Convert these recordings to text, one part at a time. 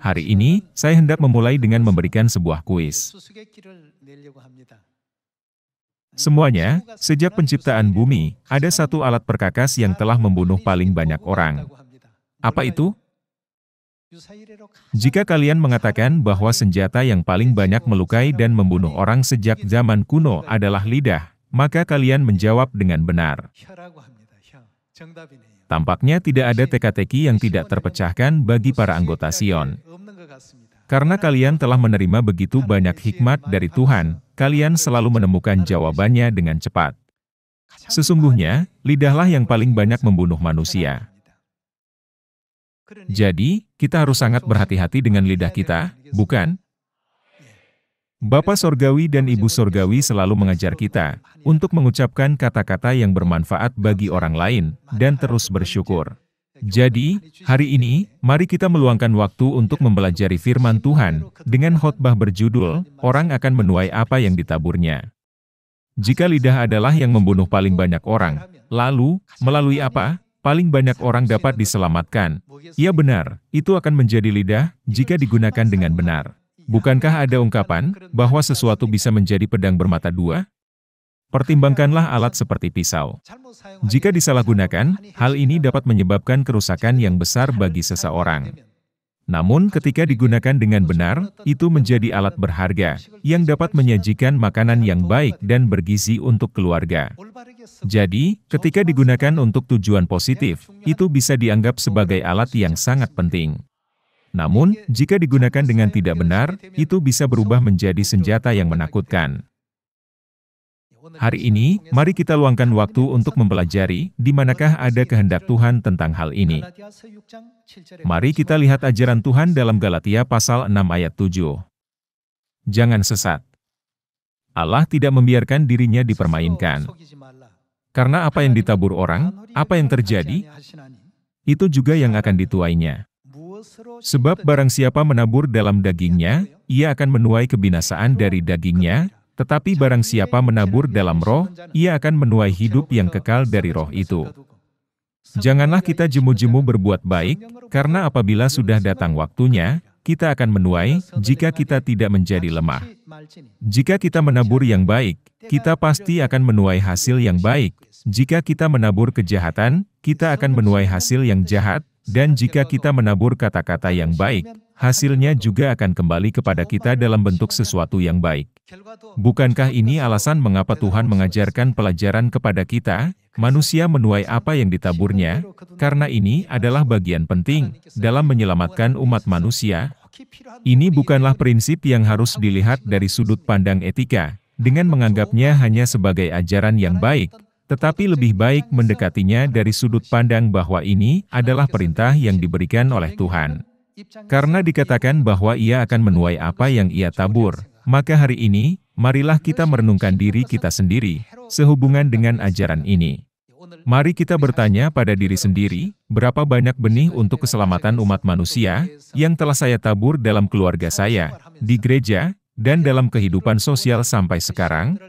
Hari ini, saya hendak memulai dengan memberikan sebuah kuis. Semuanya, sejak penciptaan bumi, ada satu alat perkakas yang telah membunuh paling banyak orang. Apa itu? Jika kalian mengatakan bahwa senjata yang paling banyak melukai dan membunuh orang sejak zaman kuno adalah lidah, maka kalian menjawab dengan benar. Tampaknya tidak ada teka-teki yang tidak terpecahkan bagi para anggota Sion. Karena kalian telah menerima begitu banyak hikmat dari Tuhan, kalian selalu menemukan jawabannya dengan cepat. Sesungguhnya, lidahlah yang paling banyak membunuh manusia. Jadi, kita harus sangat berhati-hati dengan lidah kita, bukan? Bapa Sorgawi dan Ibu Sorgawi selalu mengajar kita untuk mengucapkan kata-kata yang bermanfaat bagi orang lain dan terus bersyukur. Jadi, hari ini, mari kita meluangkan waktu untuk mempelajari firman Tuhan dengan khotbah berjudul, "Orang akan menuai apa yang ditaburnya." Jika lidah adalah yang membunuh paling banyak orang, lalu, melalui apa, paling banyak orang dapat diselamatkan? Ya benar, itu akan menjadi lidah, jika digunakan dengan benar. Bukankah ada ungkapan, bahwa sesuatu bisa menjadi pedang bermata dua? Pertimbangkanlah alat seperti pisau. Jika disalahgunakan, hal ini dapat menyebabkan kerusakan yang besar bagi seseorang. Namun ketika digunakan dengan benar, itu menjadi alat berharga, yang dapat menyajikan makanan yang baik dan bergizi untuk keluarga. Jadi, ketika digunakan untuk tujuan positif, itu bisa dianggap sebagai alat yang sangat penting. Namun, jika digunakan dengan tidak benar, itu bisa berubah menjadi senjata yang menakutkan. Hari ini, mari kita luangkan waktu untuk mempelajari di manakah ada kehendak Tuhan tentang hal ini. Mari kita lihat ajaran Tuhan dalam Galatia pasal 6 ayat 7. Jangan sesat. Allah tidak membiarkan dirinya dipermainkan. Karena apa yang ditabur orang, apa yang terjadi, itu juga yang akan dituainya. Sebab barang siapa menabur dalam dagingnya, ia akan menuai kebinasaan dari dagingnya, tetapi barang siapa menabur dalam roh, ia akan menuai hidup yang kekal dari roh itu. Janganlah kita jemu-jemu berbuat baik, karena apabila sudah datang waktunya, kita akan menuai, jika kita tidak menjadi lemah. Jika kita menabur yang baik, kita pasti akan menuai hasil yang baik. Jika kita menabur kejahatan, kita akan menuai hasil yang jahat, dan jika kita menabur kata-kata yang baik, hasilnya juga akan kembali kepada kita dalam bentuk sesuatu yang baik. Bukankah ini alasan mengapa Tuhan mengajarkan pelajaran kepada kita, manusia menuai apa yang ditaburnya, karena ini adalah bagian penting dalam menyelamatkan umat manusia. Ini bukanlah prinsip yang harus dilihat dari sudut pandang etika, dengan menganggapnya hanya sebagai ajaran yang baik, tetapi lebih baik mendekatinya dari sudut pandang bahwa ini adalah perintah yang diberikan oleh Tuhan. Karena dikatakan bahwa ia akan menuai apa yang ia tabur, maka hari ini, marilah kita merenungkan diri kita sendiri, sehubungan dengan ajaran ini. Mari kita bertanya pada diri sendiri, berapa banyak benih untuk keselamatan umat manusia, yang telah saya tabur dalam keluarga saya, di gereja, dan dalam kehidupan sosial sampai sekarang?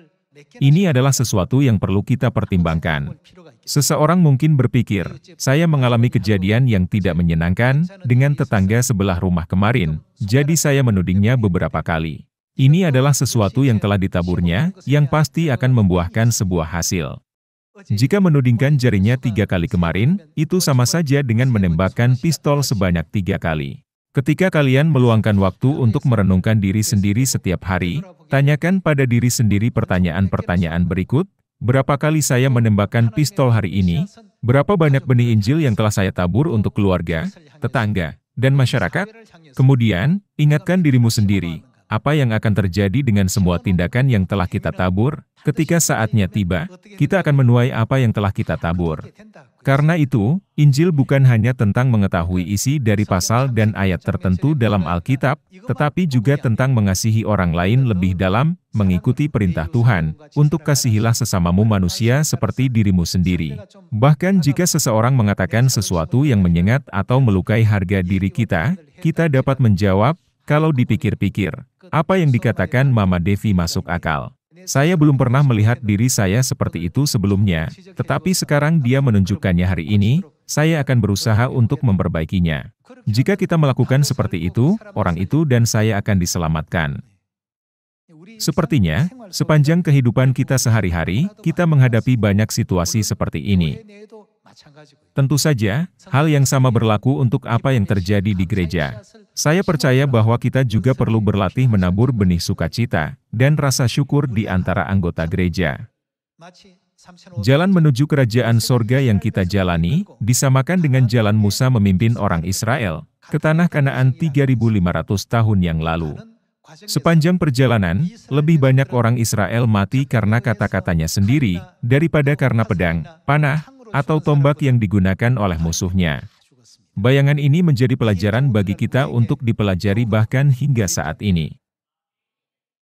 Ini adalah sesuatu yang perlu kita pertimbangkan. Seseorang mungkin berpikir, saya mengalami kejadian yang tidak menyenangkan dengan tetangga sebelah rumah kemarin, jadi saya menudingnya beberapa kali. Ini adalah sesuatu yang telah ditaburnya, yang pasti akan membuahkan sebuah hasil. Jika menudingkan jarinya 3 kali kemarin, itu sama saja dengan menembakkan pistol sebanyak 3 kali. Ketika kalian meluangkan waktu untuk merenungkan diri sendiri setiap hari, tanyakan pada diri sendiri pertanyaan-pertanyaan berikut, berapa kali saya menembakkan pistol hari ini? Berapa banyak benih Injil yang telah saya tabur untuk keluarga, tetangga, dan masyarakat? Kemudian, ingatkan dirimu sendiri, apa yang akan terjadi dengan semua tindakan yang telah kita tabur? Ketika saatnya tiba, kita akan menuai apa yang telah kita tabur. Karena itu, Injil bukan hanya tentang mengetahui isi dari pasal dan ayat tertentu dalam Alkitab, tetapi juga tentang mengasihi orang lain lebih dalam, mengikuti perintah Tuhan, untuk kasihilah sesamamu manusia seperti dirimu sendiri. Bahkan jika seseorang mengatakan sesuatu yang menyengat atau melukai harga diri kita dapat menjawab, kalau dipikir-pikir, apa yang dikatakan Mama Devi masuk akal. Saya belum pernah melihat diri saya seperti itu sebelumnya, tetapi sekarang dia menunjukkannya hari ini, saya akan berusaha untuk memperbaikinya. Jika kita melakukan seperti itu, orang itu dan saya akan diselamatkan. Sepertinya, sepanjang kehidupan kita sehari-hari, kita menghadapi banyak situasi seperti ini. Tentu saja, hal yang sama berlaku untuk apa yang terjadi di gereja. Saya percaya bahwa kita juga perlu berlatih menabur benih sukacita dan rasa syukur di antara anggota gereja. Jalan menuju kerajaan sorga yang kita jalani, disamakan dengan jalan Musa memimpin orang Israel ke tanah Kanaan 3.500 tahun yang lalu. Sepanjang perjalanan, lebih banyak orang Israel mati karena kata-katanya sendiri, daripada karena pedang, panah, atau tombak yang digunakan oleh musuhnya. Bayangan ini menjadi pelajaran bagi kita untuk dipelajari bahkan hingga saat ini.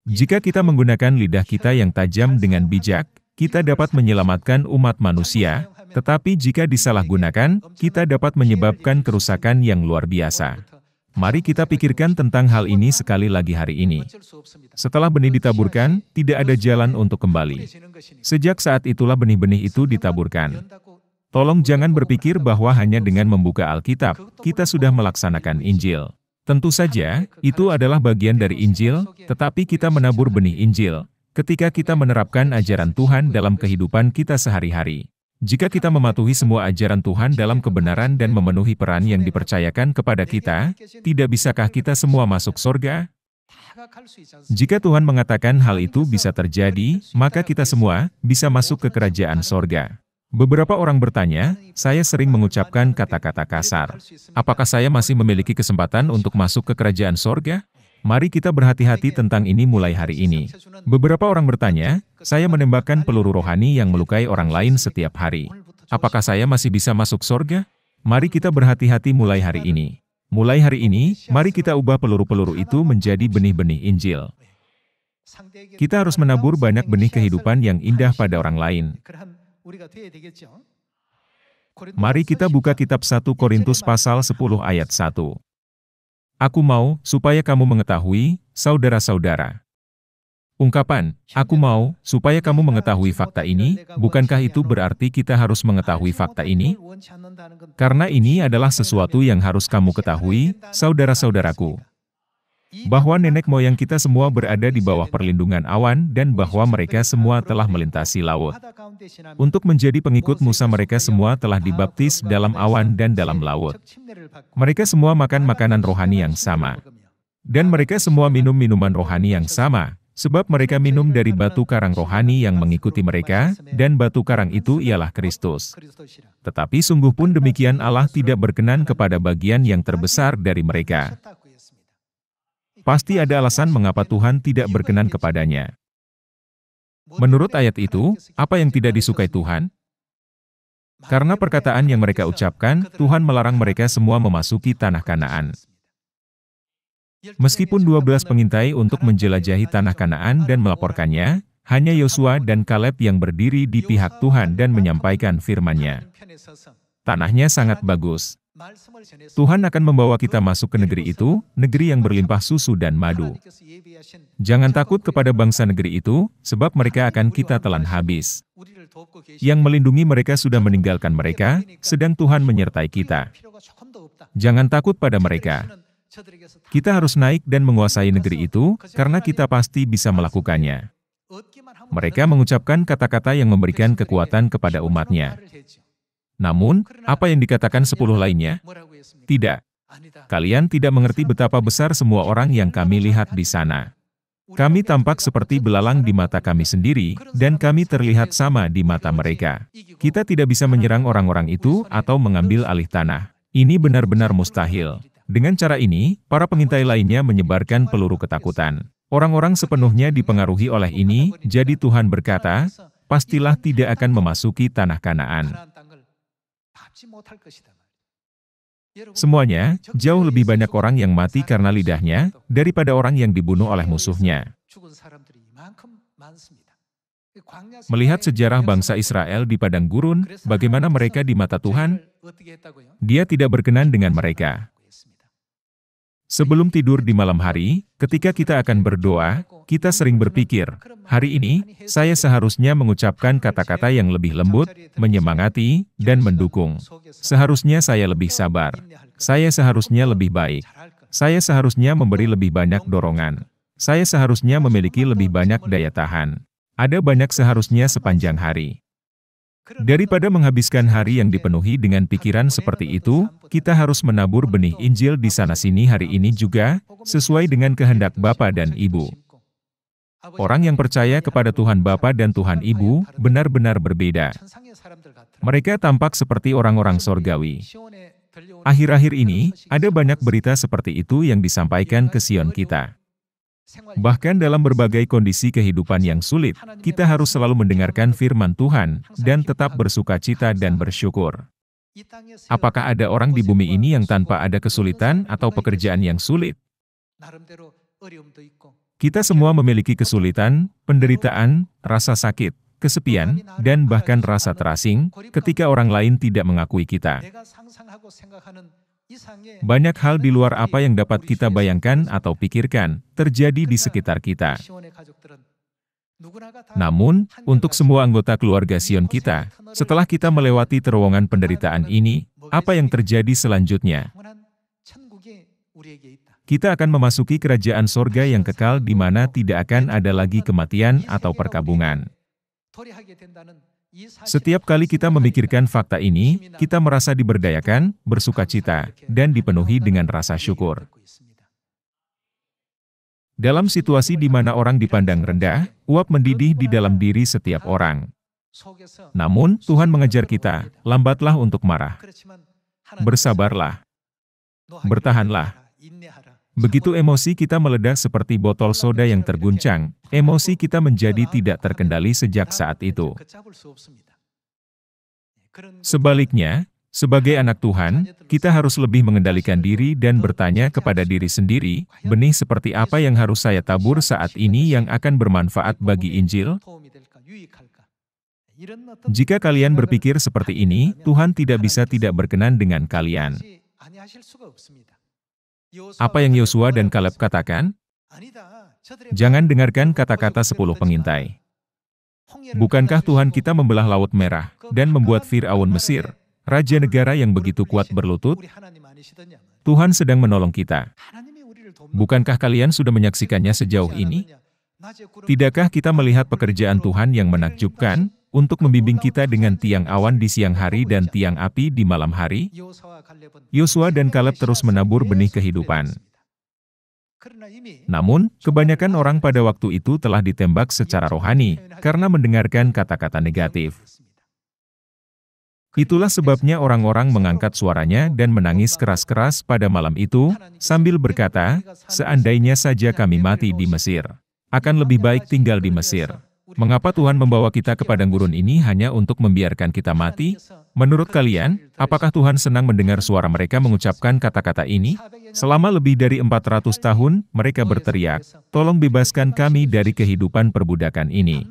Jika kita menggunakan lidah kita yang tajam dengan bijak, kita dapat menyelamatkan umat manusia, tetapi jika disalahgunakan, kita dapat menyebabkan kerusakan yang luar biasa. Mari kita pikirkan tentang hal ini sekali lagi hari ini. Setelah benih ditaburkan, tidak ada jalan untuk kembali. Sejak saat itulah benih-benih itu ditaburkan. Tolong jangan berpikir bahwa hanya dengan membuka Alkitab, kita sudah melaksanakan Injil. Tentu saja, itu adalah bagian dari Injil, tetapi kita menabur benih Injil ketika kita menerapkan ajaran Tuhan dalam kehidupan kita sehari-hari. Jika kita mematuhi semua ajaran Tuhan dalam kebenaran dan memenuhi peran yang dipercayakan kepada kita, tidak bisakah kita semua masuk surga? Jika Tuhan mengatakan hal itu bisa terjadi, maka kita semua bisa masuk ke kerajaan sorga. Beberapa orang bertanya, saya sering mengucapkan kata-kata kasar. Apakah saya masih memiliki kesempatan untuk masuk ke kerajaan sorga? Mari kita berhati-hati tentang ini mulai hari ini. Beberapa orang bertanya, saya menembakkan peluru rohani yang melukai orang lain setiap hari. Apakah saya masih bisa masuk sorga? Mari kita berhati-hati mulai hari ini. Mulai hari ini, mari kita ubah peluru-peluru itu menjadi benih-benih Injil. Kita harus menabur banyak benih kehidupan yang indah pada orang lain. Mari kita buka kitab 1 Korintus pasal 10 ayat 1. Aku mau, supaya kamu mengetahui, saudara-saudara. Ungkapan, aku mau, supaya kamu mengetahui fakta ini, bukankah itu berarti kita harus mengetahui fakta ini? Karena ini adalah sesuatu yang harus kamu ketahui, saudara-saudaraku. Bahwa nenek moyang kita semua berada di bawah perlindungan awan dan bahwa mereka semua telah melintasi laut. Untuk menjadi pengikut Musa mereka semua telah dibaptis dalam awan dan dalam laut. Mereka semua makan makanan rohani yang sama. Dan mereka semua minum minuman rohani yang sama, sebab mereka minum dari batu karang rohani yang mengikuti mereka, dan batu karang itu ialah Kristus. Tetapi sungguh pun demikian Allah tidak berkenan kepada bagian yang terbesar dari mereka. Pasti ada alasan mengapa Tuhan tidak berkenan kepadanya. Menurut ayat itu, apa yang tidak disukai Tuhan? Karena perkataan yang mereka ucapkan, Tuhan melarang mereka semua memasuki tanah Kanaan. Meskipun 12 pengintai untuk menjelajahi tanah Kanaan dan melaporkannya, hanya Yosua dan Kaleb yang berdiri di pihak Tuhan dan menyampaikan firman-Nya. Tanahnya sangat bagus. Tuhan akan membawa kita masuk ke negeri itu, negeri yang berlimpah susu dan madu. Jangan takut kepada bangsa negeri itu, sebab mereka akan kita telan habis. Yang melindungi mereka sudah meninggalkan mereka, sedang Tuhan menyertai kita. Jangan takut pada mereka. Kita harus naik dan menguasai negeri itu, karena kita pasti bisa melakukannya. Mereka mengucapkan kata-kata yang memberikan kekuatan kepada umatnya. Namun, apa yang dikatakan 10 lainnya? Tidak. Kalian tidak mengerti betapa besar semua orang yang kami lihat di sana. Kami tampak seperti belalang di mata kami sendiri, dan kami terlihat sama di mata mereka. Kita tidak bisa menyerang orang-orang itu atau mengambil alih tanah. Ini benar-benar mustahil. Dengan cara ini, para pengintai lainnya menyebarkan peluru ketakutan. Orang-orang sepenuhnya dipengaruhi oleh ini, jadi Tuhan berkata, pastilah tidak akan memasuki tanah Kanaan. Semuanya, jauh lebih banyak orang yang mati karena lidahnya, daripada orang yang dibunuh oleh musuhnya. Melihat sejarah bangsa Israel di padang gurun, bagaimana mereka di mata Tuhan, Dia tidak berkenan dengan mereka. Sebelum tidur di malam hari, ketika kita akan berdoa, kita sering berpikir, hari ini, saya seharusnya mengucapkan kata-kata yang lebih lembut, menyemangati, dan mendukung. Seharusnya saya lebih sabar. Saya seharusnya lebih baik. Saya seharusnya memberi lebih banyak dorongan. Saya seharusnya memiliki lebih banyak daya tahan. Ada banyak seharusnya sepanjang hari. Daripada menghabiskan hari yang dipenuhi dengan pikiran seperti itu, kita harus menabur benih Injil di sana-sini hari ini juga, sesuai dengan kehendak Bapa dan Ibu. Orang yang percaya kepada Tuhan Bapa dan Tuhan Ibu, benar-benar berbeda. Mereka tampak seperti orang-orang sorgawi. Akhir-akhir ini, ada banyak berita seperti itu yang disampaikan ke Sion kita. Bahkan dalam berbagai kondisi kehidupan yang sulit, kita harus selalu mendengarkan firman Tuhan, dan tetap bersukacita dan bersyukur. Apakah ada orang di bumi ini yang tanpa ada kesulitan atau pekerjaan yang sulit? Kita semua memiliki kesulitan, penderitaan, rasa sakit, kesepian, dan bahkan rasa terasing, ketika orang lain tidak mengakui kita. Banyak hal di luar apa yang dapat kita bayangkan atau pikirkan, terjadi di sekitar kita. Namun, untuk semua anggota keluarga Sion kita, setelah kita melewati terowongan penderitaan ini, apa yang terjadi selanjutnya? Kita akan memasuki kerajaan sorga yang kekal di mana tidak akan ada lagi kematian atau perkabungan. Setiap kali kita memikirkan fakta ini, kita merasa diberdayakan, bersukacita, dan dipenuhi dengan rasa syukur. Dalam situasi di mana orang dipandang rendah, uap mendidih di dalam diri setiap orang. Namun, Tuhan mengajar kita, lambatlah untuk marah. Bersabarlah. Bertahanlah. Begitu emosi kita meledak seperti botol soda yang terguncang, emosi kita menjadi tidak terkendali sejak saat itu. Sebaliknya, sebagai anak Tuhan, kita harus lebih mengendalikan diri dan bertanya kepada diri sendiri, benih seperti apa yang harus saya tabur saat ini yang akan bermanfaat bagi Injil? Jika kalian berpikir seperti ini, Tuhan tidak bisa tidak berkenan dengan kalian. Apa yang Yosua dan Kaleb katakan? Jangan dengarkan kata-kata 10 pengintai. Bukankah Tuhan kita membelah Laut Merah dan membuat Fir'aun Mesir, raja negara yang begitu kuat berlutut? Tuhan sedang menolong kita. Bukankah kalian sudah menyaksikannya sejauh ini? Tidakkah kita melihat pekerjaan Tuhan yang menakjubkan, untuk membimbing kita dengan tiang awan di siang hari dan tiang api di malam hari? Yosua dan Kaleb terus menabur benih kehidupan. Namun, kebanyakan orang pada waktu itu telah ditembak secara rohani, karena mendengarkan kata-kata negatif. Itulah sebabnya orang-orang mengangkat suaranya dan menangis keras-keras pada malam itu, sambil berkata, seandainya saja kami mati di Mesir, akan lebih baik tinggal di Mesir. Mengapa Tuhan membawa kita ke padang gurun ini hanya untuk membiarkan kita mati? Menurut kalian, apakah Tuhan senang mendengar suara mereka mengucapkan kata-kata ini? Selama lebih dari 400 tahun, mereka berteriak, tolong bebaskan kami dari kehidupan perbudakan ini.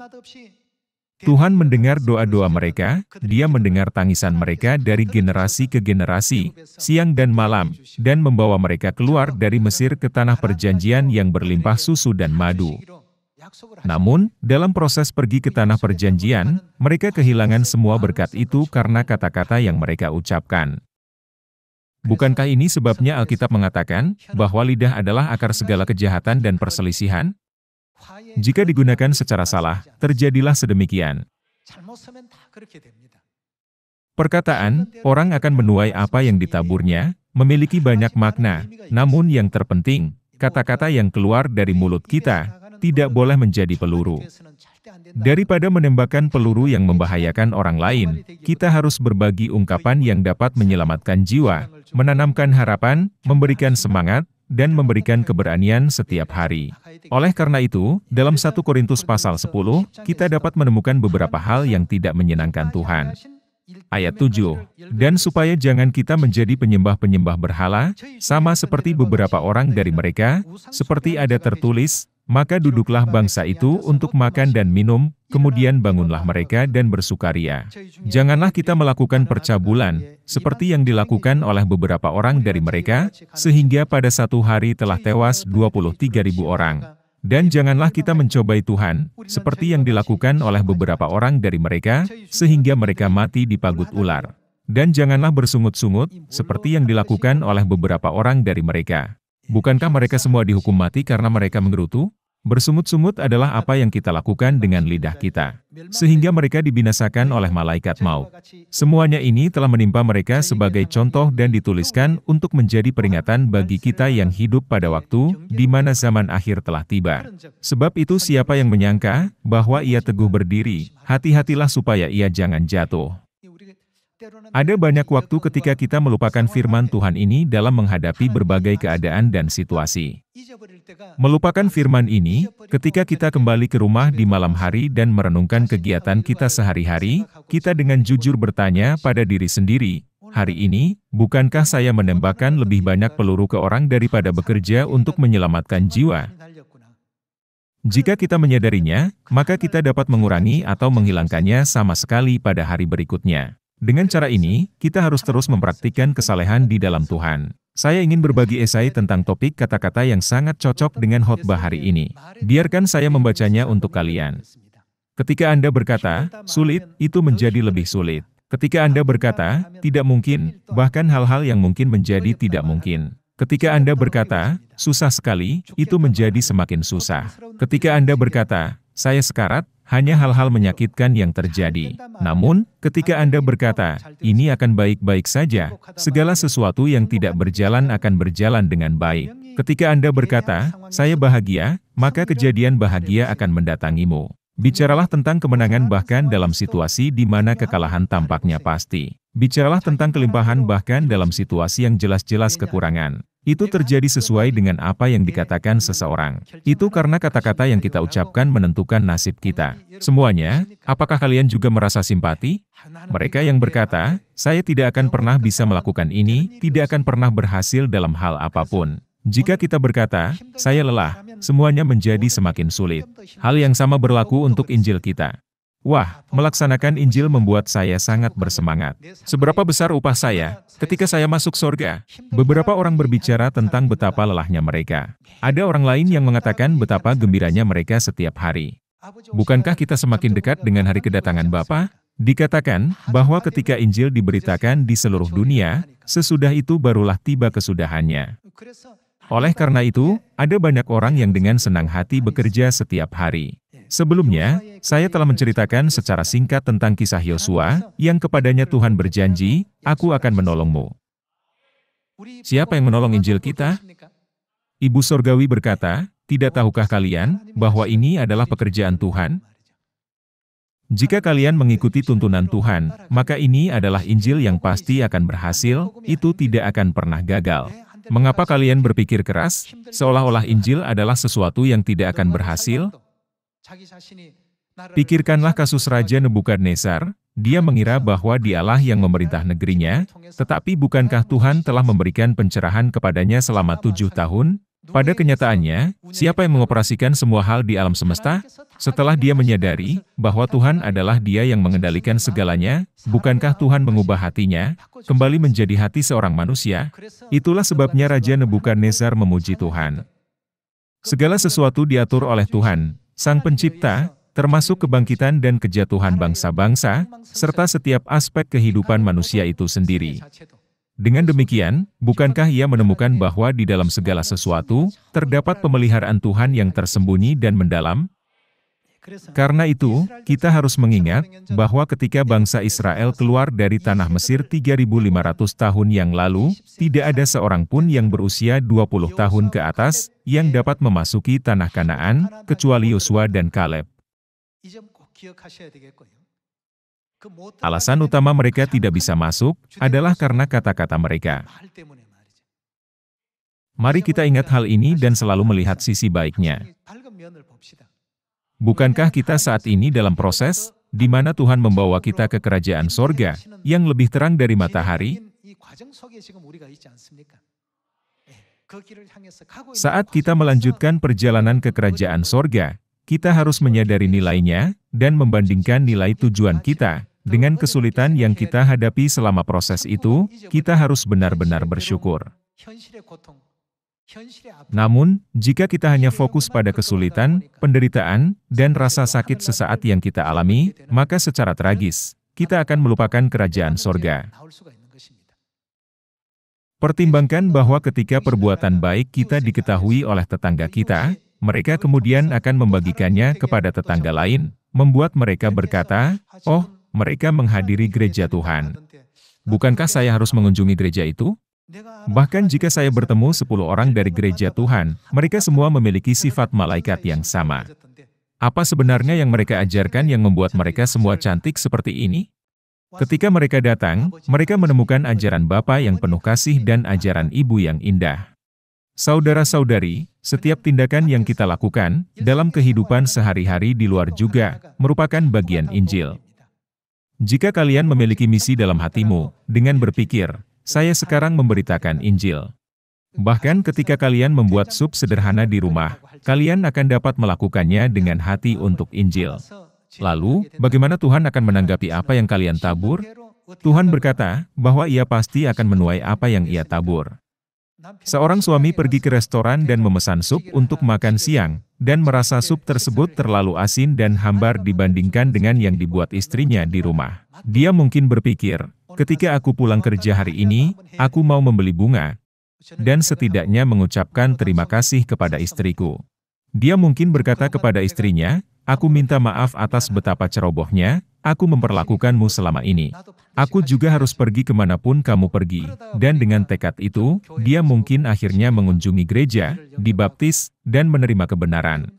Tuhan mendengar doa-doa mereka, Dia mendengar tangisan mereka dari generasi ke generasi, siang dan malam, dan membawa mereka keluar dari Mesir ke tanah perjanjian yang berlimpah susu dan madu. Namun, dalam proses pergi ke tanah perjanjian, mereka kehilangan semua berkat itu karena kata-kata yang mereka ucapkan. Bukankah ini sebabnya Alkitab mengatakan bahwa lidah adalah akar segala kejahatan dan perselisihan? Jika digunakan secara salah, terjadilah sedemikian. Perkataan, orang akan menuai apa yang ditaburnya, memiliki banyak makna, namun yang terpenting, kata-kata yang keluar dari mulut kita tidak boleh menjadi peluru. Daripada menembakkan peluru yang membahayakan orang lain, kita harus berbagi ungkapan yang dapat menyelamatkan jiwa, menanamkan harapan, memberikan semangat, dan memberikan keberanian setiap hari. Oleh karena itu, dalam 1 Korintus pasal 10, kita dapat menemukan beberapa hal yang tidak menyenangkan Tuhan. Ayat 7, dan supaya jangan kita menjadi penyembah-penyembah berhala, sama seperti beberapa orang dari mereka, seperti ada tertulis, Maka duduklah bangsa itu untuk makan dan minum, kemudian bangunlah mereka dan bersukaria. Janganlah kita melakukan percabulan, seperti yang dilakukan oleh beberapa orang dari mereka, sehingga pada satu hari telah tewas 23.000 orang. Dan janganlah kita mencobai Tuhan, seperti yang dilakukan oleh beberapa orang dari mereka, sehingga mereka mati dipagut ular. Dan janganlah bersungut-sungut, seperti yang dilakukan oleh beberapa orang dari mereka. Bukankah mereka semua dihukum mati karena mereka menggerutu? Bersungut-sungut adalah apa yang kita lakukan dengan lidah kita, sehingga mereka dibinasakan oleh malaikat maut. Semuanya ini telah menimpa mereka sebagai contoh dan dituliskan untuk menjadi peringatan bagi kita yang hidup pada waktu di mana zaman akhir telah tiba. Sebab itu siapa yang menyangka bahwa ia teguh berdiri, hati-hatilah supaya ia jangan jatuh. Ada banyak waktu ketika kita melupakan firman Tuhan ini dalam menghadapi berbagai keadaan dan situasi. Melupakan firman ini, ketika kita kembali ke rumah di malam hari dan merenungkan kegiatan kita sehari-hari, kita dengan jujur bertanya pada diri sendiri, hari ini, bukankah saya menembakkan lebih banyak peluru ke orang daripada bekerja untuk menyelamatkan jiwa? Jika kita menyadarinya, maka kita dapat mengurangi atau menghilangkannya sama sekali pada hari berikutnya. Dengan cara ini, kita harus terus mempraktikkan kesalehan di dalam Tuhan. Saya ingin berbagi esai tentang topik kata-kata yang sangat cocok dengan khotbah hari ini. Biarkan saya membacanya untuk kalian. Ketika Anda berkata, sulit, itu menjadi lebih sulit. Ketika Anda berkata, tidak mungkin, bahkan hal-hal yang mungkin menjadi tidak mungkin. Ketika Anda berkata, susah sekali, itu menjadi semakin susah. Ketika Anda berkata, saya sekarat, hanya hal-hal menyakitkan yang terjadi. Namun, ketika Anda berkata, ini akan baik-baik saja, segala sesuatu yang tidak berjalan akan berjalan dengan baik. Ketika Anda berkata, saya bahagia, maka kejadian bahagia akan mendatangimu. Bicaralah tentang kemenangan bahkan dalam situasi di mana kekalahan tampaknya pasti. Bicaralah tentang kelimpahan bahkan dalam situasi yang jelas-jelas kekurangan. Itu terjadi sesuai dengan apa yang dikatakan seseorang. Itu karena kata-kata yang kita ucapkan menentukan nasib kita. Semuanya, apakah kalian juga merasa simpati? Mereka yang berkata, saya tidak akan pernah bisa melakukan ini, tidak akan pernah berhasil dalam hal apapun. Jika kita berkata, saya lelah, semuanya menjadi semakin sulit. Hal yang sama berlaku untuk Injil kita. Wah, melaksanakan Injil membuat saya sangat bersemangat. Seberapa besar upah saya ketika saya masuk surga? Beberapa orang berbicara tentang betapa lelahnya mereka. Ada orang lain yang mengatakan betapa gembiranya mereka setiap hari. Bukankah kita semakin dekat dengan hari kedatangan Bapa? Dikatakan bahwa ketika Injil diberitakan di seluruh dunia, sesudah itu barulah tiba kesudahannya. Oleh karena itu, ada banyak orang yang dengan senang hati bekerja setiap hari. Sebelumnya, saya telah menceritakan secara singkat tentang kisah Yosua, yang kepadanya Tuhan berjanji, aku akan menolongmu. Siapa yang menolong Injil kita? Ibu Sorgawi berkata, tidak tahukah kalian, bahwa ini adalah pekerjaan Tuhan? Jika kalian mengikuti tuntunan Tuhan, maka ini adalah Injil yang pasti akan berhasil, itu tidak akan pernah gagal. Mengapa kalian berpikir keras, seolah-olah Injil adalah sesuatu yang tidak akan berhasil? Pikirkanlah kasus Raja Nebukadnezar, dia mengira bahwa dialah yang memerintah negerinya, tetapi bukankah Tuhan telah memberikan pencerahan kepadanya selama 7 tahun? Pada kenyataannya, siapa yang mengoperasikan semua hal di alam semesta? Setelah dia menyadari bahwa Tuhan adalah Dia yang mengendalikan segalanya, bukankah Tuhan mengubah hatinya, kembali menjadi hati seorang manusia? Itulah sebabnya Raja Nebukadnezar memuji Tuhan. Segala sesuatu diatur oleh Tuhan, Sang Pencipta, termasuk kebangkitan dan kejatuhan bangsa-bangsa, serta setiap aspek kehidupan manusia itu sendiri. Dengan demikian, bukankah ia menemukan bahwa di dalam segala sesuatu, terdapat pemeliharaan Tuhan yang tersembunyi dan mendalam? Karena itu, kita harus mengingat bahwa ketika bangsa Israel keluar dari tanah Mesir 3.500 tahun yang lalu, tidak ada seorang pun yang berusia 20 tahun ke atas yang dapat memasuki tanah Kanaan, kecuali Yosua dan Kaleb. Alasan utama mereka tidak bisa masuk adalah karena kata-kata mereka. Mari kita ingat hal ini dan selalu melihat sisi baiknya. Bukankah kita saat ini dalam proses, di mana Tuhan membawa kita ke kerajaan sorga, yang lebih terang dari matahari? Saat kita melanjutkan perjalanan ke kerajaan sorga, kita harus menyadari nilainya dan membandingkan nilai tujuan kita dengan kesulitan yang kita hadapi selama proses itu. Kita harus benar-benar bersyukur. Namun, jika kita hanya fokus pada kesulitan, penderitaan, dan rasa sakit sesaat yang kita alami, maka secara tragis, kita akan melupakan kerajaan sorga. Pertimbangkan bahwa ketika perbuatan baik kita diketahui oleh tetangga kita, mereka kemudian akan membagikannya kepada tetangga lain, membuat mereka berkata, "Oh, mereka menghadiri gereja Tuhan. Bukankah saya harus mengunjungi gereja itu?" Bahkan jika saya bertemu 10 orang dari gereja Tuhan, mereka semua memiliki sifat malaikat yang sama. Apa sebenarnya yang mereka ajarkan yang membuat mereka semua cantik seperti ini? Ketika mereka datang, mereka menemukan ajaran Bapa yang penuh kasih dan ajaran Ibu yang indah. Saudara-saudari, setiap tindakan yang kita lakukan dalam kehidupan sehari-hari di luar juga merupakan bagian Injil. Jika kalian memiliki misi dalam hatimu, dengan berpikir, "Saya sekarang memberitakan Injil." Bahkan ketika kalian membuat sup sederhana di rumah, kalian akan dapat melakukannya dengan hati untuk Injil. Lalu, bagaimana Tuhan akan menanggapi apa yang kalian tabur? Tuhan berkata bahwa Ia pasti akan menuai apa yang Ia tabur. Seorang suami pergi ke restoran dan memesan sup untuk makan siang, dan merasa sup tersebut terlalu asin dan hambar dibandingkan dengan yang dibuat istrinya di rumah. Dia mungkin berpikir, "Ketika aku pulang kerja hari ini, aku mau membeli bunga, dan setidaknya mengucapkan terima kasih kepada istriku." Dia mungkin berkata kepada istrinya, "Aku minta maaf atas betapa cerobohnya aku memperlakukanmu selama ini. Aku juga harus pergi kemanapun kamu pergi." Dan dengan tekad itu, dia mungkin akhirnya mengunjungi gereja, dibaptis, dan menerima kebenaran.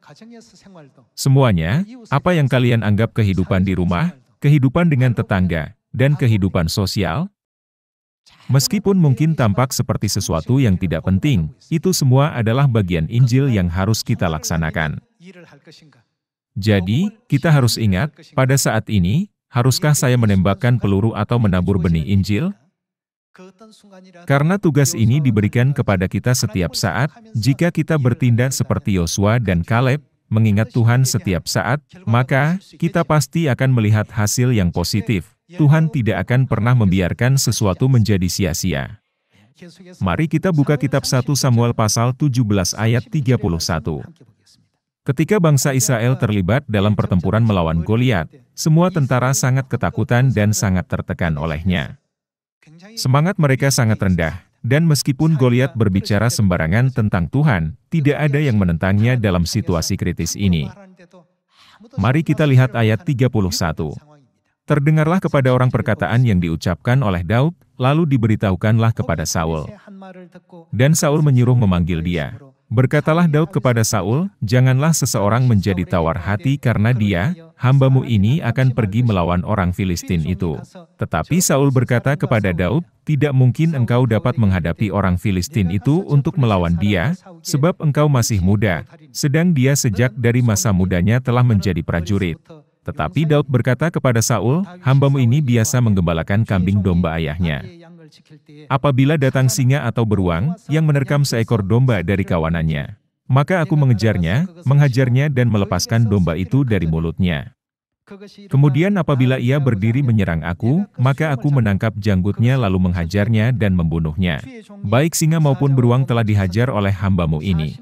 Semuanya, apa yang kalian anggap kehidupan di rumah, kehidupan dengan tetangga, dan kehidupan sosial, meskipun mungkin tampak seperti sesuatu yang tidak penting, itu semua adalah bagian Injil yang harus kita laksanakan. Jadi, kita harus ingat, pada saat ini, haruskah saya menembakkan peluru atau menabur benih Injil? Karena tugas ini diberikan kepada kita setiap saat, jika kita bertindak seperti Yosua dan Kaleb, mengingat Tuhan setiap saat, maka kita pasti akan melihat hasil yang positif. Tuhan tidak akan pernah membiarkan sesuatu menjadi sia-sia. Mari kita buka kitab 1 Samuel pasal 17 ayat 31. Ketika bangsa Israel terlibat dalam pertempuran melawan Goliat, semua tentara sangat ketakutan dan sangat tertekan olehnya. Semangat mereka sangat rendah, dan meskipun Goliat berbicara sembarangan tentang Tuhan, tidak ada yang menentangnya dalam situasi kritis ini. Mari kita lihat ayat 31. Terdengarlah kepada orang perkataan yang diucapkan oleh Daud, lalu diberitahukanlah kepada Saul. Dan Saul menyuruh memanggil dia. Berkatalah Daud kepada Saul, "Janganlah seseorang menjadi tawar hati karena dia, hambamu ini akan pergi melawan orang Filistin itu." Tetapi Saul berkata kepada Daud, "Tidak mungkin engkau dapat menghadapi orang Filistin itu untuk melawan dia, sebab engkau masih muda, sedang dia sejak dari masa mudanya telah menjadi prajurit." Tetapi Daud berkata kepada Saul, "Hambamu ini biasa menggembalakan kambing domba ayahnya. Apabila datang singa atau beruang yang menerkam seekor domba dari kawanannya, maka aku mengejarnya, menghajarnya dan melepaskan domba itu dari mulutnya. Kemudian apabila ia berdiri menyerang aku, maka aku menangkap janggutnya lalu menghajarnya dan membunuhnya. Baik singa maupun beruang telah dihajar oleh hambamu ini.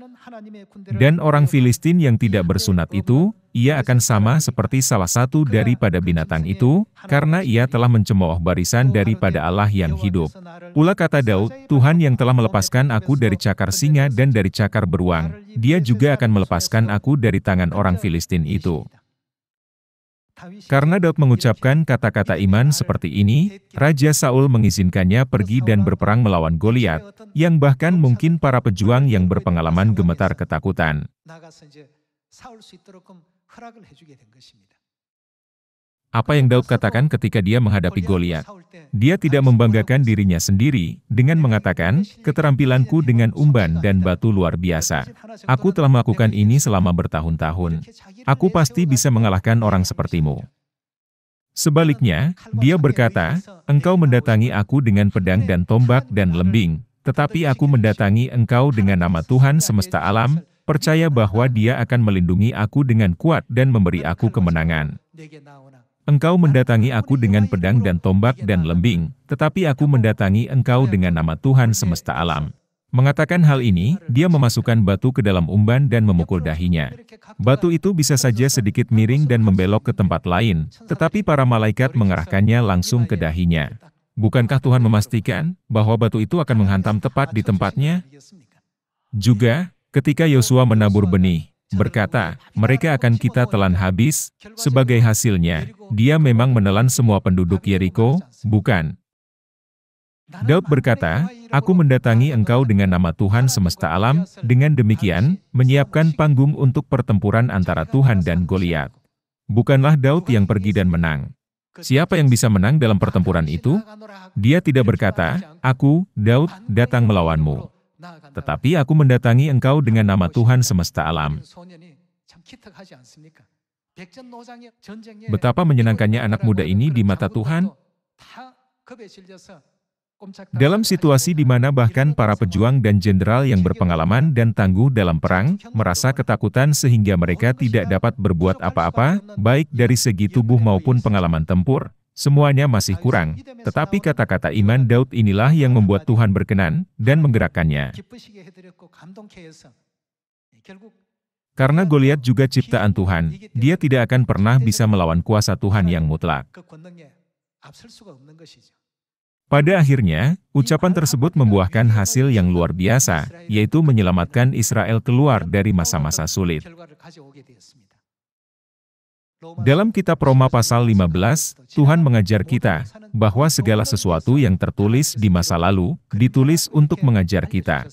Dan orang Filistin yang tidak bersunat itu, ia akan sama seperti salah satu daripada binatang itu, karena ia telah mencemooh barisan daripada Allah yang hidup." Pula kata Daud, "Tuhan yang telah melepaskan aku dari cakar singa dan dari cakar beruang, Dia juga akan melepaskan aku dari tangan orang Filistin itu." Karena Daud mengucapkan kata-kata iman seperti ini, Raja Saul mengizinkannya pergi dan berperang melawan Goliat, yang bahkan mungkin para pejuang yang berpengalaman gemetar ketakutan. Apa yang Daud katakan ketika dia menghadapi Goliat? Dia tidak membanggakan dirinya sendiri dengan mengatakan, "Keterampilanku dengan umban dan batu luar biasa. Aku telah melakukan ini selama bertahun-tahun. Aku pasti bisa mengalahkan orang sepertimu." Sebaliknya, dia berkata, "Engkau mendatangi aku dengan pedang dan tombak dan lembing, Tetapi aku mendatangi engkau dengan nama Tuhan semesta alam, percaya bahwa Dia akan melindungi aku dengan kuat dan memberi aku kemenangan. Engkau mendatangi aku dengan pedang dan tombak dan lembing, tetapi aku mendatangi engkau dengan nama Tuhan semesta alam. Mengatakan hal ini, dia memasukkan batu ke dalam umban dan memukul dahinya. Batu itu bisa saja sedikit miring dan membelok ke tempat lain, tetapi para malaikat mengarahkannya langsung ke dahinya. Bukankah Tuhan memastikan bahwa batu itu akan menghantam tepat di tempatnya? Juga, ketika Yosua menabur benih, berkata, mereka akan kita telan habis, sebagai hasilnya, dia memang menelan semua penduduk Yeriko, bukan? Daud berkata, aku mendatangi engkau dengan nama Tuhan semesta alam, dengan demikian, menyiapkan panggung untuk pertempuran antara Tuhan dan Goliat. Bukanlah Daud yang pergi dan menang. Siapa yang bisa menang dalam pertempuran itu? Dia tidak berkata, aku, Daud, datang melawanmu. Tetapi aku mendatangi engkau dengan nama Tuhan semesta alam. Betapa menyenangkannya anak muda ini di mata Tuhan. Dalam situasi di mana bahkan para pejuang dan jenderal yang berpengalaman dan tangguh dalam perang, merasa ketakutan sehingga mereka tidak dapat berbuat apa-apa, baik dari segi tubuh maupun pengalaman tempur, semuanya masih kurang. Tetapi kata-kata iman Daud inilah yang membuat Tuhan berkenan dan menggerakkannya. Karena Goliat juga ciptaan Tuhan, dia tidak akan pernah bisa melawan kuasa Tuhan yang mutlak. Pada akhirnya, ucapan tersebut membuahkan hasil yang luar biasa, yaitu menyelamatkan Israel keluar dari masa-masa sulit. Dalam kitab Roma pasal 15, Tuhan mengajar kita bahwa segala sesuatu yang tertulis di masa lalu, ditulis untuk mengajar kita.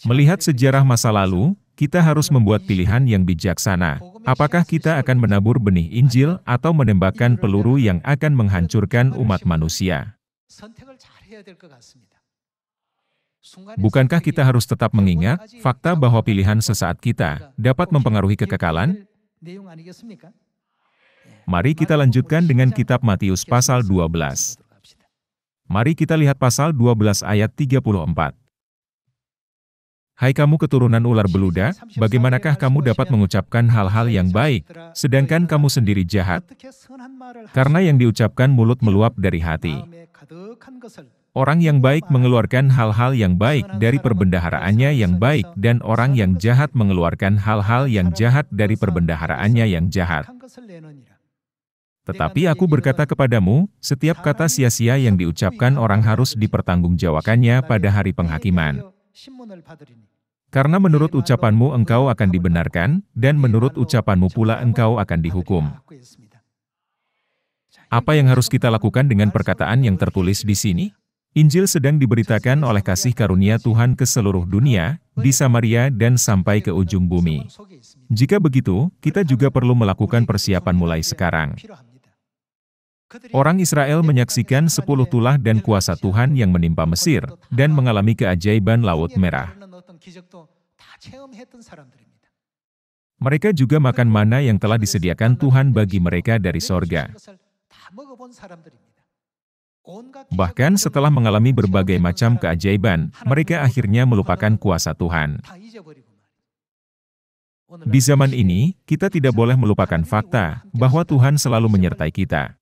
Melihat sejarah masa lalu, kita harus membuat pilihan yang bijaksana. Apakah kita akan menabur benih Injil atau menembakkan peluru yang akan menghancurkan umat manusia? Bukankah kita harus tetap mengingat fakta bahwa pilihan sesaat kita dapat mempengaruhi kekekalan? Mari kita lanjutkan dengan kitab Matius pasal 12. Mari kita lihat pasal 12 ayat 34. Hai kamu keturunan ular beluda, bagaimanakah kamu dapat mengucapkan hal-hal yang baik, sedangkan kamu sendiri jahat? Karena yang diucapkan mulut meluap dari hati. Orang yang baik mengeluarkan hal-hal yang baik dari perbendaharaannya yang baik, dan orang yang jahat mengeluarkan hal-hal yang jahat dari perbendaharaannya yang jahat. Tetapi aku berkata kepadamu, setiap kata sia-sia yang diucapkan orang harus dipertanggungjawabkannya pada hari penghakiman. Karena menurut ucapanmu engkau akan dibenarkan, dan menurut ucapanmu pula engkau akan dihukum. Apa yang harus kita lakukan dengan perkataan yang tertulis di sini? Injil sedang diberitakan oleh kasih karunia Tuhan ke seluruh dunia, di Samaria dan sampai ke ujung bumi. Jika begitu, kita juga perlu melakukan persiapan mulai sekarang. Orang Israel menyaksikan 10 tulah dan kuasa Tuhan yang menimpa Mesir, dan mengalami keajaiban Laut Merah. Mereka juga makan mana yang telah disediakan Tuhan bagi mereka dari sorga. Bahkan setelah mengalami berbagai macam keajaiban, mereka akhirnya melupakan kuasa Tuhan. Di zaman ini, kita tidak boleh melupakan fakta bahwa Tuhan selalu menyertai kita.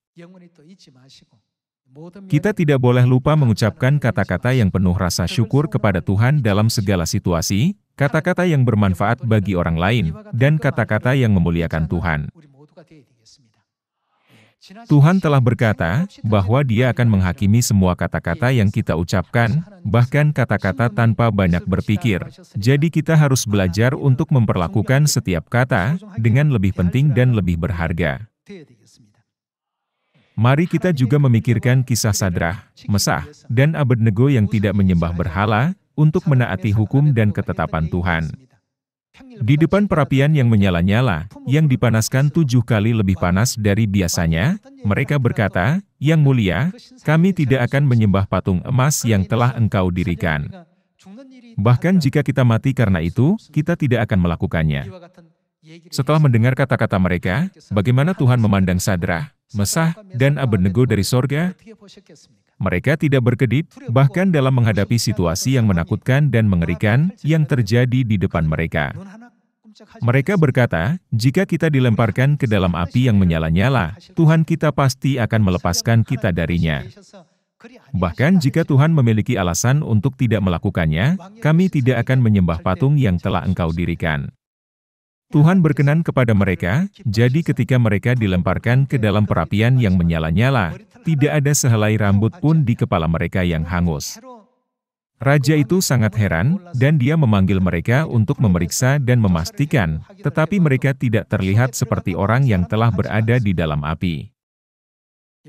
Kita tidak boleh lupa mengucapkan kata-kata yang penuh rasa syukur kepada Tuhan dalam segala situasi, kata-kata yang bermanfaat bagi orang lain, dan kata-kata yang memuliakan Tuhan. Tuhan telah berkata bahwa Dia akan menghakimi semua kata-kata yang kita ucapkan, bahkan kata-kata tanpa banyak berpikir. Jadi kita harus belajar untuk memperlakukan setiap kata dengan lebih penting dan lebih berharga. Mari kita juga memikirkan kisah Sadrah, Mesah, dan Abednego yang tidak menyembah berhala, untuk menaati hukum dan ketetapan Tuhan. Di depan perapian yang menyala-nyala, yang dipanaskan 7 kali lebih panas dari biasanya, mereka berkata, "Yang mulia, kami tidak akan menyembah patung emas yang telah Engkau dirikan. Bahkan jika kita mati karena itu, kita tidak akan melakukannya." Setelah mendengar kata-kata mereka, bagaimana Tuhan memandang Sadrah, Mesah, dan Abednego dari sorga? Mereka tidak berkedip, bahkan dalam menghadapi situasi yang menakutkan dan mengerikan yang terjadi di depan mereka. Mereka berkata, jika kita dilemparkan ke dalam api yang menyala-nyala, Tuhan kita pasti akan melepaskan kita darinya. Bahkan jika Tuhan memiliki alasan untuk tidak melakukannya, kami tidak akan menyembah patung yang telah Engkau dirikan. Tuhan berkenan kepada mereka, jadi ketika mereka dilemparkan ke dalam perapian yang menyala-nyala, tidak ada sehelai rambut pun di kepala mereka yang hangus. Raja itu sangat heran, dan dia memanggil mereka untuk memeriksa dan memastikan, tetapi mereka tidak terlihat seperti orang yang telah berada di dalam api.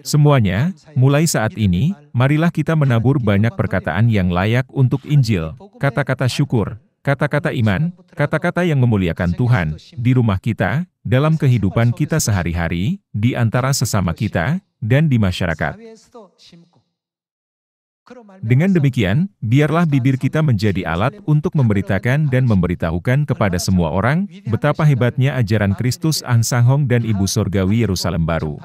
Semuanya, mulai saat ini, marilah kita menabur banyak perkataan yang layak untuk Injil, kata-kata syukur, kata-kata iman, kata-kata yang memuliakan Tuhan, di rumah kita, dalam kehidupan kita sehari-hari, di antara sesama kita, dan di masyarakat. Dengan demikian, biarlah bibir kita menjadi alat untuk memberitakan dan memberitahukan kepada semua orang, betapa hebatnya ajaran Kristus Ahnsahnghong dan Ibu Sorgawi Yerusalem Baru.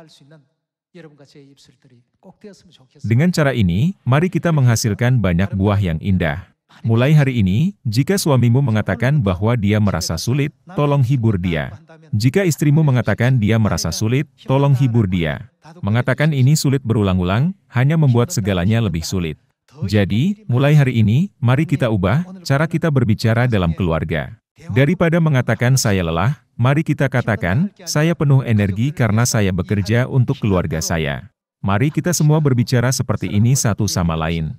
Dengan cara ini, mari kita menghasilkan banyak buah yang indah. Mulai hari ini, jika suamimu mengatakan bahwa dia merasa sulit, tolong hibur dia. Jika istrimu mengatakan dia merasa sulit, tolong hibur dia. Mengatakan ini sulit berulang-ulang, hanya membuat segalanya lebih sulit. Jadi, mulai hari ini, mari kita ubah cara kita berbicara dalam keluarga. Daripada mengatakan saya lelah, mari kita katakan, saya penuh energi karena saya bekerja untuk keluarga saya. Mari kita semua berbicara seperti ini satu sama lain.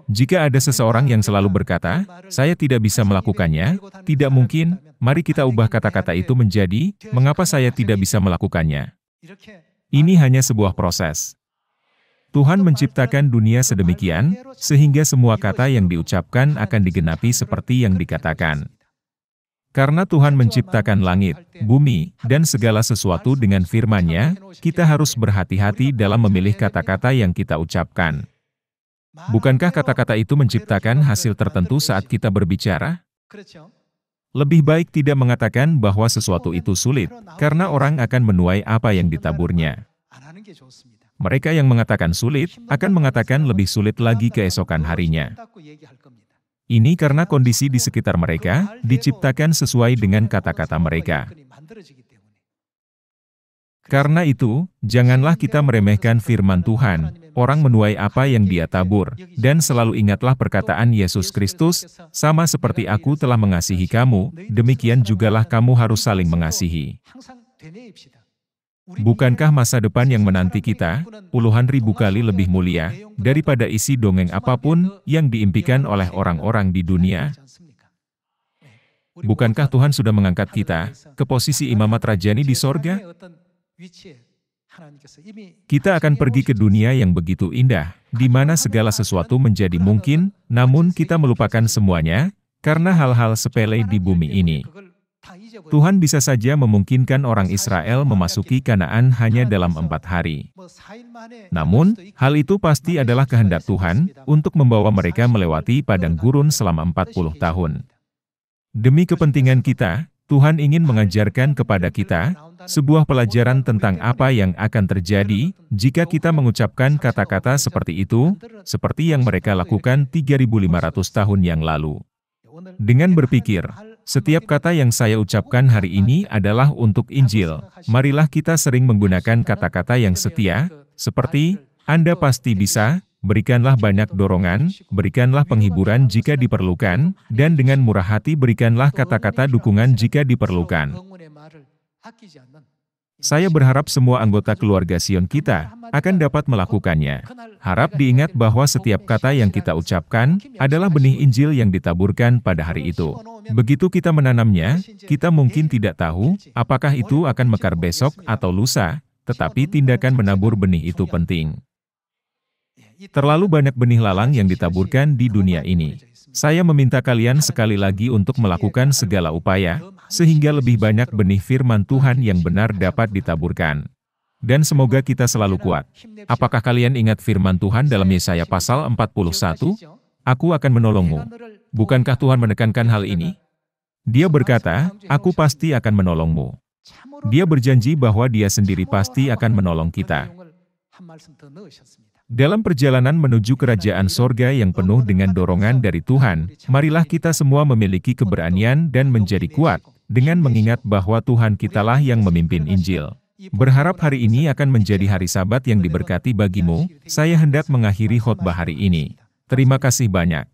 Jika ada seseorang yang selalu berkata, saya tidak bisa melakukannya, tidak mungkin, mari kita ubah kata-kata itu menjadi, mengapa saya tidak bisa melakukannya? Ini hanya sebuah proses. Tuhan menciptakan dunia sedemikian, sehingga semua kata yang diucapkan akan digenapi seperti yang dikatakan. Karena Tuhan menciptakan langit, bumi, dan segala sesuatu dengan firman-Nya, kita harus berhati-hati dalam memilih kata-kata yang kita ucapkan. Bukankah kata-kata itu menciptakan hasil tertentu saat kita berbicara? Lebih baik tidak mengatakan bahwa sesuatu itu sulit, karena orang akan menuai apa yang ditaburnya. Mereka yang mengatakan sulit, akan mengatakan lebih sulit lagi keesokan harinya. Ini karena kondisi di sekitar mereka, diciptakan sesuai dengan kata-kata mereka. Karena itu, janganlah kita meremehkan firman Tuhan, orang menuai apa yang dia tabur, dan selalu ingatlah perkataan Yesus Kristus, sama seperti aku telah mengasihi kamu, demikian jugalah kamu harus saling mengasihi. Bukankah masa depan yang menanti kita, puluhan ribu kali lebih mulia, daripada isi dongeng apapun yang diimpikan oleh orang-orang di dunia? Bukankah Tuhan sudah mengangkat kita ke posisi imamat rajani di sorga? Kita akan pergi ke dunia yang begitu indah, di mana segala sesuatu menjadi mungkin, namun kita melupakan semuanya, karena hal-hal sepele di bumi ini. Tuhan bisa saja memungkinkan orang Israel memasuki Kanaan hanya dalam 4 hari. Namun, hal itu pasti adalah kehendak Tuhan, untuk membawa mereka melewati padang gurun selama 40 tahun. Demi kepentingan kita, Tuhan ingin mengajarkan kepada kita sebuah pelajaran tentang apa yang akan terjadi jika kita mengucapkan kata-kata seperti itu, seperti yang mereka lakukan 3.500 tahun yang lalu. Dengan berpikir, setiap kata yang saya ucapkan hari ini adalah untuk Injil, marilah kita sering menggunakan kata-kata yang setia, seperti, Anda pasti bisa, berikanlah banyak dorongan, berikanlah penghiburan jika diperlukan, dan dengan murah hati berikanlah kata-kata dukungan jika diperlukan. Saya berharap semua anggota keluarga Sion kita akan dapat melakukannya. Harap diingat bahwa setiap kata yang kita ucapkan adalah benih Injil yang ditaburkan pada hari itu. Begitu kita menanamnya, kita mungkin tidak tahu apakah itu akan mekar besok atau lusa, tetapi tindakan menabur benih itu penting. Terlalu banyak benih lalang yang ditaburkan di dunia ini. Saya meminta kalian sekali lagi untuk melakukan segala upaya, sehingga lebih banyak benih firman Tuhan yang benar dapat ditaburkan. Dan semoga kita selalu kuat. Apakah kalian ingat firman Tuhan dalam Yesaya pasal 41? Aku akan menolongmu. Bukankah Tuhan menekankan hal ini? Dia berkata, aku pasti akan menolongmu. Dia berjanji bahwa Dia sendiri pasti akan menolong kita. Dalam perjalanan menuju kerajaan sorga yang penuh dengan dorongan dari Tuhan, marilah kita semua memiliki keberanian dan menjadi kuat, dengan mengingat bahwa Tuhan kitalah yang memimpin Injil. Berharap hari ini akan menjadi hari Sabat yang diberkati bagimu, saya hendak mengakhiri khotbah hari ini. Terima kasih banyak.